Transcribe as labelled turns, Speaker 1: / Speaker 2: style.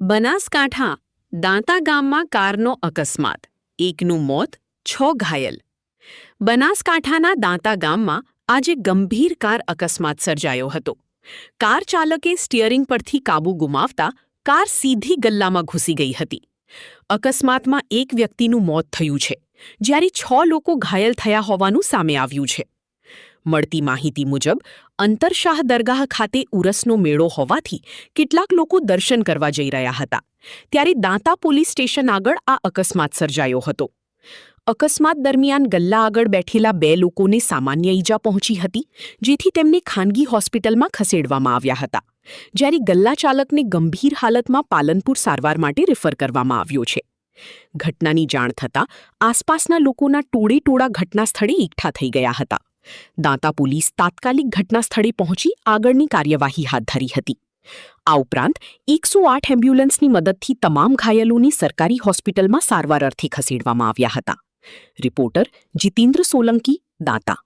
Speaker 1: બનાસકાંઠા દાંતા ગામમાં કારનો અકસ્માત, એકનું મોત, 6 ઘાયલ. બનાસકાંઠાના દાંતા ગામમાં આજે ગંભીર કાર અકસ્માત સર્જાયો હતો. કાર ચાલકે સ્ટિયરિંગ પરથી કાબુ ગુમાવતા કાર સીધી ગલ્લામાં ઘૂસી ગઈ હતી. અકસ્માતમાં એક વ્યક્તિનું મોત થયું છે, જ્યારે 6 લોકો ઘાયલ થયા હોવાનું સામે આવ્યું છે. મળતી માહિતી મુજબ અંતરશાહ દરગાહ ખાતે ઉરસનો મેળો હોવાથી કેટલાક લોકો દર્શન કરવા જઈ રહ્યા હતા, ત્યારે દાંતા પોલીસ સ્ટેશન આગળ આ અકસ્માત સર્જાયો હતો. અકસ્માત દરમિયાન ગલ્લા આગળ બેઠેલા 2 લોકોને સામાન્ય ઈજા પહોંચી હતી, જેથી તેમને ખાનગી હોસ્પિટલમાં ખસેડવામાં આવ્યા હતા, જ્યારે ગલ્લા ચાલકને ગંભીર હાલતમાં પાલનપુર સારવાર માટે રિફર કરવામાં આવ્યો છે. ઘટનાની જાણ થતાં આસપાસના લોકોના ટોળે-ટોળા ઘટના સ્થળે એકઠા થઈ ગયા હતા. દાંતા પોલીસ તાત્કાલિક ઘટના સ્થળે પહોંચી આગળની કાર્યવાહી હાથ ધરી હતી. આ ઉપરાંત 108 એમ્બ્યુલન્સની મદદથી તમામ ઘાયલોને સરકારી હોસ્પિટલમાં સારવાર અર્થે ખસેડવામાં આવ્યા હતા. રિપોર્ટર જીતેન્દ્ર સોલંકી, દાંતા.